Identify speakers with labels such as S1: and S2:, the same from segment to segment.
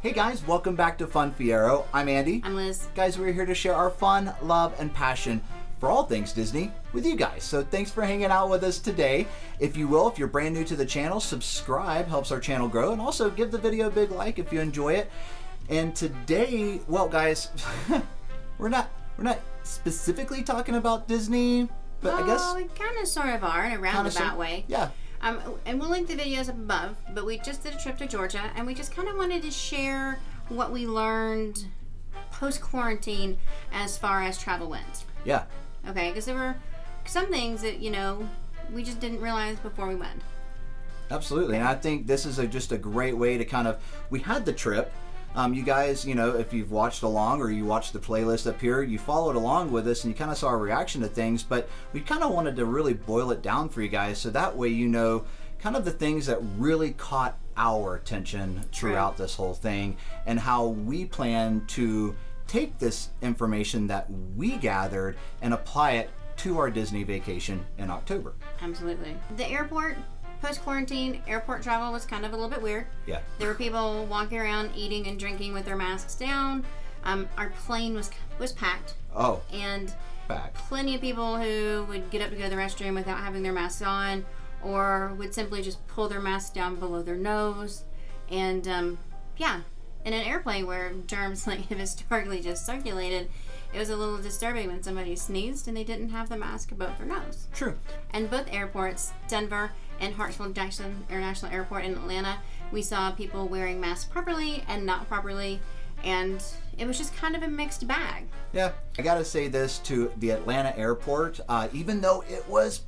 S1: Hey guys, welcome back to Liz Fiero. I'm Andy.
S2: I'm Liz.
S1: Guys, we're here to share our fun, love, and passion for all things Disney with you guys. So thanks for hanging out with us today. If you will, if you're brand new to the channel, subscribe, helps our channel grow, and also give the video a big like if you enjoy it. And today, well guys, we're not specifically talking about Disney, but I guess
S2: we kind of sort of are in a roundabout way.
S1: Yeah.
S2: And we'll link the videos up above, but we just did a trip to Georgia, and we just kind of wanted to share what we learned post-quarantine as far as travel went.
S1: Yeah.
S2: Okay, because there were some things that, you know, we just didn't realize before we went.
S1: Absolutely, and I think this is just a great way to kind of, we had the trip. You guys, you know, if you've watched along or you watched the playlist up here, you followed along with us and you kind of saw our reaction to things, but we kind of wanted to really boil it down for you guys so that way you know kind of the things that really caught our attention throughout this whole thing and how we plan to take this information that we gathered and apply it to our Disney vacation in October.
S2: Absolutely. The airport, post-quarantine, airport travel was kind of a little bit weird.
S1: Yeah.
S2: There were people walking around eating and drinking with their masks down. Our plane was packed.
S1: Oh.
S2: And
S1: packed.
S2: Plenty of people who would get up to go to the restroom without having their masks on, or would simply just pull their mask down below their nose. And yeah, in an airplane where germs like have historically just circulated, it was a little disturbing when somebody sneezed and they didn't have the mask above their nose.
S1: True.
S2: And both airports, Denver and Hartsfield-Jackson International Airport in Atlanta, we saw people wearing masks properly and not properly, and it was just kind of a mixed bag.
S1: Yeah, I gotta say this to the Atlanta airport, even though it was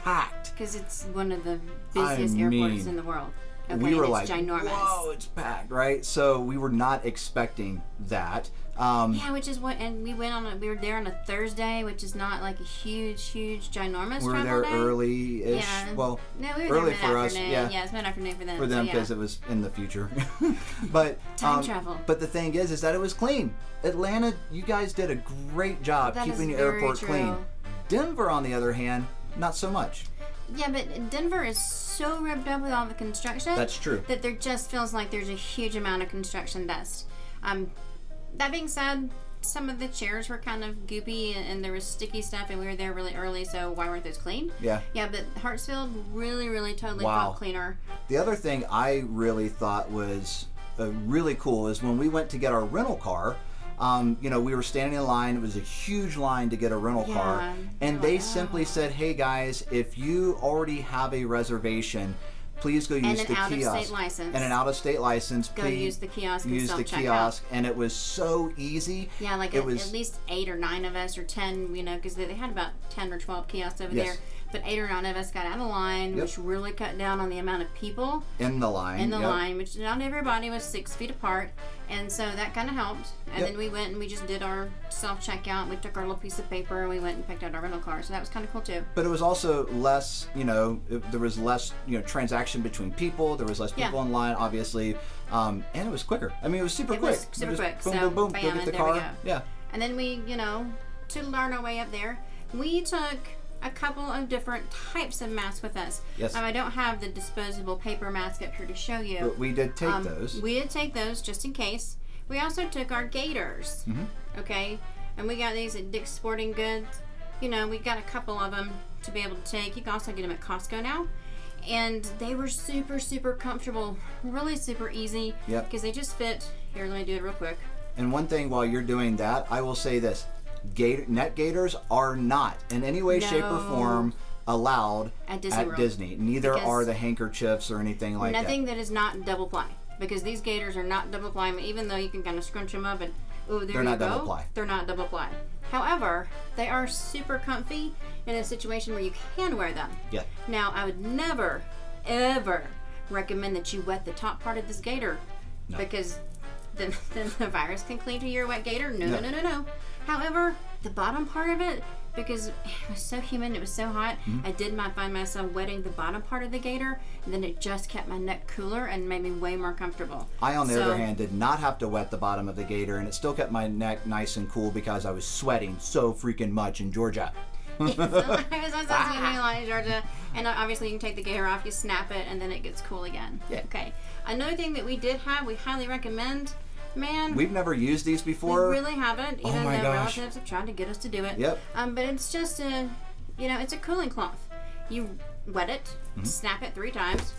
S1: packed.
S2: Because it's one of the busiest airports in the world. Okay,
S1: we were
S2: it's
S1: like,
S2: ginormous.
S1: whoa, it's packed, right? So we were not expecting that.
S2: Yeah, which is what, and we were there on a Thursday, which is not like a huge, ginormous
S1: we were there early-ish.
S2: Yeah.
S1: Well,
S2: no, we were
S1: early
S2: there
S1: for us.
S2: Yeah, it's mid-afternoon for them.
S1: For them, because
S2: so,
S1: it was in the future. But
S2: time travel.
S1: But the thing is that it was clean. Atlanta, you guys did a great job keeping the airport clean. Denver, on the other hand, not so much.
S2: Yeah, but Denver is so ripped up with all the construction.
S1: That's true.
S2: That there just feels like there's a huge amount of construction dust. That being said, some of the chairs were kind of goopy and there was sticky stuff, and we were there really early, so why weren't those clean? Yeah. Yeah, but Hartsfield really totally felt cleaner.
S1: The other thing I really thought was really cool is when we went to get our rental car. You know, we were standing in line. It was a huge line to get a rental car. And they simply said, hey guys, if you already have a reservation, please go use the kiosk.
S2: And an out-of-state license.
S1: And an out-of-state license.
S2: Go use the kiosk and
S1: use the kiosk. And it was so easy.
S2: Yeah, like at least 8 or 9 of us, or 10, you know, because they had about 10 or 12 kiosks over there. But 8 or 9 of us got out of line, which really cut down on the amount of people
S1: in the line.
S2: Which not everybody was 6 feet apart, and so that kind of helped. And then we went and we just did our self-checkout. We took our little piece of paper and we went and picked out our rental car, so that was kind of cool too. But
S1: it was also less, you know, there was less, you know, transaction between people. There was less people in line, obviously, and it was quicker. I mean, it was super quick.
S2: Super quick.
S1: Boom,
S2: so
S1: boom, boom.
S2: bam,
S1: Go get the car.
S2: Yeah. And then we, you know, tootled our way up there. We took a couple of different types of masks with us.
S1: Yes.
S2: I don't have the disposable paper mask up here to show you.
S1: But we did take those.
S2: We did take those just in case. We also took our gaiters. Okay? And we got these at Dick's Sporting Goods. You know, we got a couple of them to be able to take. You can also get them at Costco now. And they were super comfortable. Really super easy.
S1: Yep.
S2: Because they just fit. Here, let me do it real quick.
S1: And one thing while you're doing that, I will say this. Net gaiters are not in any way, shape, or form allowed at Disney. Neither are the handkerchiefs or anything like that.
S2: Nothing that is not double ply, because these gaiters are not double ply. Even though you can kind of scrunch them up and they're not double ply. They're not double ply. However, they are super comfy in a situation where you can wear them.
S1: Yeah.
S2: Now, I would never, ever recommend that you wet the top part of this gaiter, because then the virus can cling to your wet gaiter. No. However, the bottom part of it, because it was so humid, it was so hot, I did find myself wetting the bottom part of the gaiter, and then it just kept my neck cooler and made me way more comfortable.
S1: I, on the other hand, did not have to wet the bottom of the gaiter, and it still kept my neck nice and cool because I was sweating so freaking much in Georgia.
S2: I was also swimming a lot in Georgia. And obviously you can take the gator off, you snap it, and then it gets cool again.
S1: Yeah.
S2: Okay. Another thing that we did have, we highly recommend, man.
S1: We've never used these before.
S2: We really haven't, even
S1: my
S2: though
S1: gosh.
S2: relatives have tried to get us to do it.
S1: Yep.
S2: But it's just a, it's a cooling cloth. You wet it, snap it 3 times,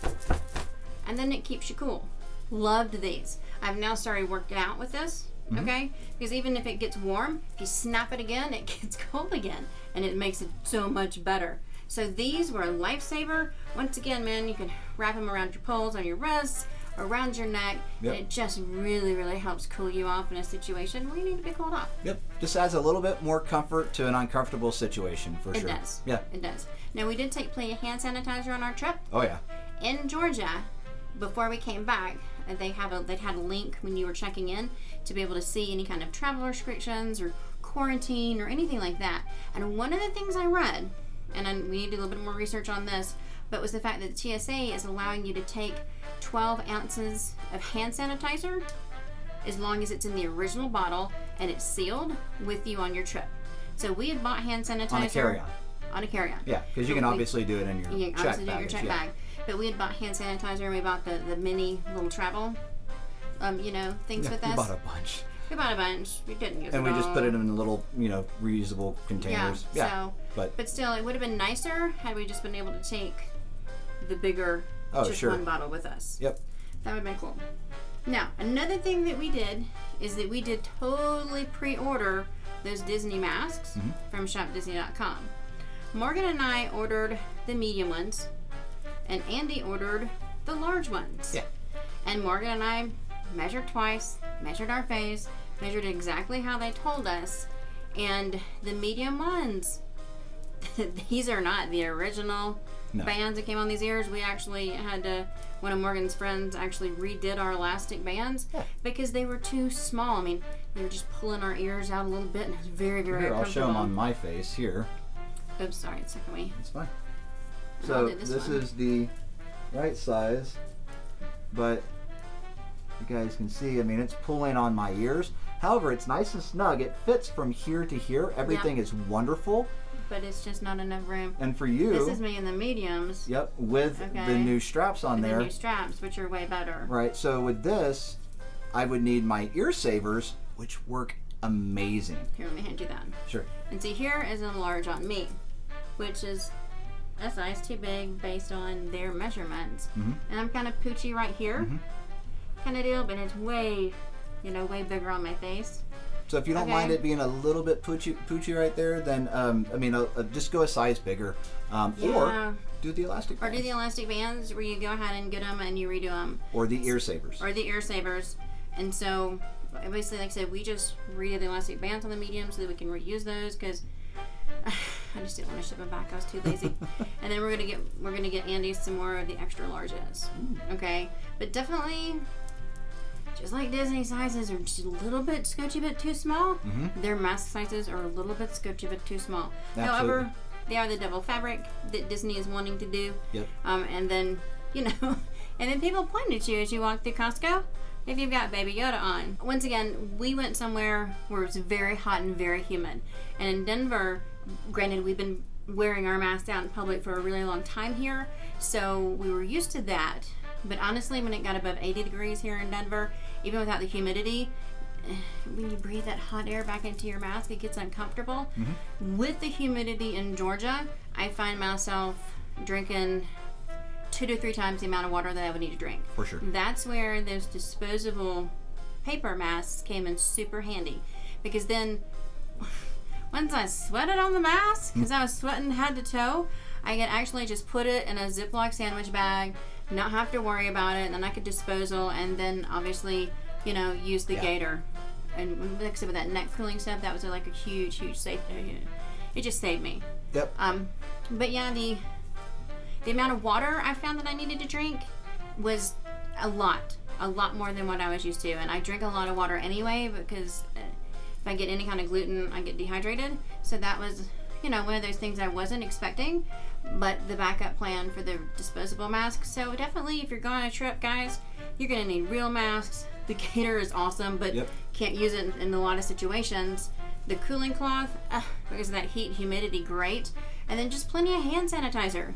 S2: and then it keeps you cool. Loved these. I've now started working out with this, okay? Because even if it gets warm, if you snap it again, it gets cold again, and it makes it so much better. So these were a lifesaver. Once again, man, you can wrap them around your poles, on your wrists, around your neck, and it just really, really helps cool you off in a situation where you need to be cooled off.
S1: Yep. Just adds a little bit more comfort to an uncomfortable situation, for sure.
S2: It does.
S1: Yeah.
S2: It does. Now, we did take plenty of hand sanitizer on our trip.
S1: Oh, yeah.
S2: In Georgia, before we came back, they had a link when you were checking in to be able to see any kind of travel restrictions or quarantine or anything like that. And one of the things I read, and we need to do a little bit more research on this, but was the fact that the TSA is allowing you to take 12 ounces of hand sanitizer as long as it's in the original bottle and it's sealed with you on your trip. So we had bought hand sanitizer.
S1: On a carry-on.
S2: On a carry-on.
S1: Yeah, because you can obviously do it in your check bag.
S2: Bag. But we had bought hand sanitizer, and we bought the mini little travel, things with us.
S1: We bought a bunch.
S2: We bought a bunch. We didn't use it
S1: And we just
S2: all.
S1: put it in little, reusable containers.
S2: Yeah. But still, it would have been nicer had we just been able to take the bigger, one bottle with us.
S1: Yep.
S2: That would have been cool. Now, another thing that we did is that we did totally pre-order those Disney masks from shopdisney.com. Morgan and I ordered the medium ones, and Andy ordered the large ones.
S1: Yeah.
S2: And Morgan and I measured twice, measured our face, measured exactly how they told us, and the medium ones, these are not the original bands that came on these ears. We actually had to, one of Morgan's friends actually redid our elastic bands because they were too small. I mean, they were just pulling our ears out a little bit, and it was very, very uncomfortable.
S1: I'll show them on my face here.
S2: Oops, sorry, it's stuck away.
S1: It's fine. So this is the right size, but you guys can see, it's pulling on my ears. However, it's nice and snug. It fits from here to here. Everything is wonderful.
S2: But it's just not enough room.
S1: And for you...
S2: This is me in the mediums.
S1: Yep, with the new straps on there.
S2: The new straps, which are way better.
S1: Right, so with this, I would need my ear savers, which work amazing.
S2: Here, let me hand you that.
S1: Sure.
S2: And see, here is a large on me, which is a size too big based on their measurements. And I'm kind of poochy right here, kind of deal, but it's way, way bigger on my face.
S1: So if you don't mind it being a little bit poochy right there, then just go a size bigger, or do the elastic bands.
S2: Or do the elastic bands where you go ahead and get them and you redo them.
S1: Or the ear savers.
S2: And so, basically, like I said, we just redid the elastic bands on the medium so that we can reuse those because I just didn't want to ship them back. I was too lazy. And then we're gonna get Andy some more of the extra larges. Okay, but definitely. Just like Disney sizes are just a little bit scotchy bit too small, their mask sizes are a little bit scotchy bit too small.
S1: Absolutely.
S2: However, they are the double fabric that Disney is wanting to do.
S1: Yep.
S2: And then, and then people point at you as you walk through Costco if you've got Baby Yoda on. Once again, we went somewhere where it's very hot and very humid. And in Denver, granted, we've been wearing our masks out in public for a really long time here, so we were used to that. But honestly, when it got above 80 degrees here in Denver, even without the humidity, when you breathe that hot air back into your mask, it gets uncomfortable. With the humidity in Georgia, I find myself drinking 2 to 3 times the amount of water that I would need to drink.
S1: For sure.
S2: That's where those disposable paper masks came in super handy. Because then, once I sweated on the mask, because I was sweating head to toe, I could actually just put it in a Ziploc sandwich bag, not have to worry about it, and then I could disposal, and then obviously, use the gator. And like I said, with that neck cooling stuff, that was like a huge safety. It just saved me.
S1: Yep.
S2: But yeah, the amount of water I found that I needed to drink was a lot more than what I was used to. And I drink a lot of water anyway because if I get any kind of gluten, I get dehydrated. So that was, one of those things I wasn't expecting, but the backup plan for the disposable masks. So definitely, if you're going on a trip, guys, you're gonna need real masks. The gator is awesome, but can't use it in a lot of situations. The cooling cloth, because of that heat, humidity, great. And then just plenty of hand sanitizer.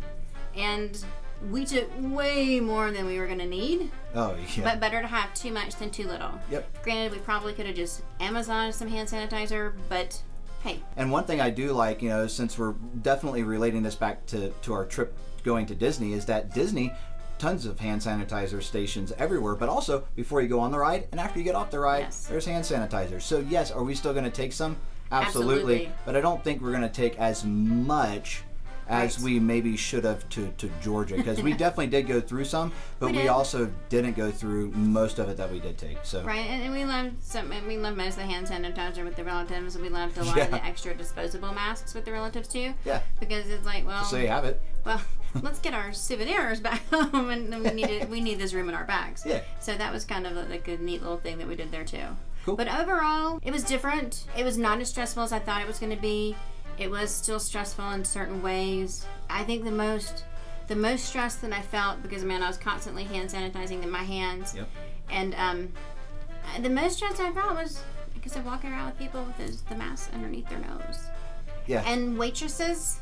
S2: and we took way more than we were going to need.
S1: Oh, yeah.
S2: But better to have too much than too little.
S1: Yep.
S2: Granted, we probably could have just Amazoned some hand sanitizer, but hey.
S1: And one thing I do like, you know, since we're definitely relating this back to our trip going to Disney, is that Disney, tons of hand sanitizer stations everywhere, but also before you go on the ride and after you get off the ride,
S2: Yes.
S1: there's hand sanitizer. So yes, are we still going to take some?
S2: Absolutely.
S1: But I don't think we're going to take as much as
S2: Right.
S1: we maybe should have to Georgia, because we definitely did go through some, but we
S2: did.
S1: also didn't go through most of it that we did take. So
S2: Right, and we loved most of the hand sanitizer with the relatives, and we loved a lot of the extra disposable masks with the relatives too.
S1: Yeah.
S2: Because it's like, well,
S1: so you have it.
S2: well, let's get our souvenirs back home, and we need this room in our bags.
S1: Yeah.
S2: So that was kind of like a neat little thing that we did there too.
S1: Cool.
S2: But overall, it was different. It was not as stressful as I thought it was going to be. It was still stressful in certain ways. I think the most stress that I felt, because man, I was constantly hand sanitizing my hands.
S1: Yep.
S2: And the most stress I felt was because I'm walking around with people with the mask underneath their nose.
S1: Yeah.
S2: And waitresses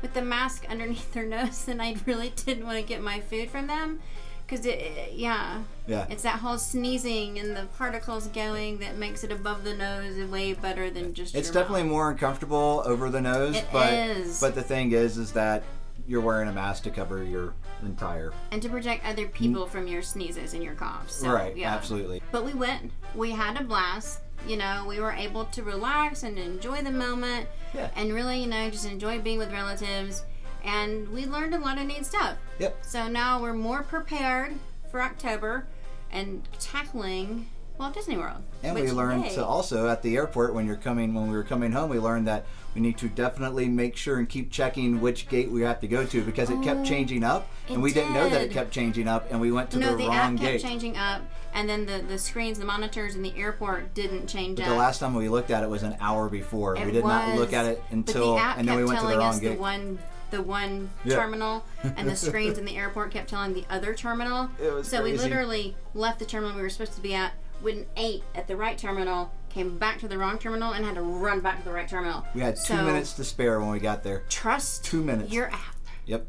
S2: with the mask underneath their nose, and I really didn't want to get my food from them. Because
S1: Yeah.
S2: it's that whole sneezing and the particles going that makes it above the nose way better than just
S1: It's
S2: your
S1: definitely
S2: mouth.
S1: more uncomfortable over the nose,
S2: It
S1: but
S2: is.
S1: but the thing is that you're wearing a mask to cover your entire.
S2: And to protect other people from your sneezes and your coughs. So,
S1: Right,
S2: yeah.
S1: absolutely.
S2: But we went. We had a blast. You know, we were able to relax and enjoy the moment.
S1: Yeah.
S2: And really, you know, just enjoy being with relatives. And we learned a lot of neat stuff.
S1: Yep.
S2: So now we're more prepared for October and tackling Walt Disney World.
S1: And
S2: which,
S1: we learned
S2: yay.
S1: to also at the airport when we were coming home, we learned that we need to definitely make sure and keep checking which gate we have to go to, because it kept changing up, and we didn't know that it
S2: did.
S1: kept changing up, and we went to the
S2: the
S1: wrong
S2: app kept
S1: gate.
S2: changing up, and then the screens, the monitors in the airport didn't change
S1: But
S2: up.
S1: the last time we looked at it was an hour before.
S2: It
S1: we did not
S2: was,
S1: look at it until,
S2: but the app
S1: and then we
S2: kept
S1: went to the
S2: telling
S1: wrong
S2: us
S1: gate.
S2: the one
S1: Yeah.
S2: terminal, and the screens in the airport kept telling the other terminal.
S1: It was
S2: so we
S1: crazy.
S2: literally left the terminal we were supposed to be at, went 8 at the right terminal, came back to the wrong terminal, and had to run back to the right terminal.
S1: We had 2 minutes to spare when we got there.
S2: Trust
S1: 2 minutes.
S2: your app.
S1: Yep.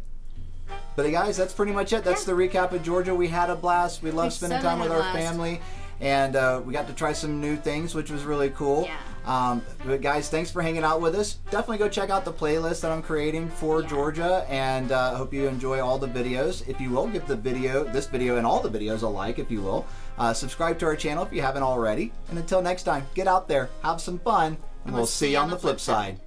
S1: But guys, that's pretty much it. That's the recap of Georgia. We had a blast. We love spending time with our family. And we got to try some new things, which was really cool.
S2: Yeah.
S1: But guys, thanks for hanging out with us. Definitely go check out the playlist that I'm creating for Georgia, and I hope you enjoy all the videos. If you will, give this video and all the videos a like, if you will. Subscribe to our channel if you haven't already. And until next time, get out there, have some fun, and we'll see you on the flip side.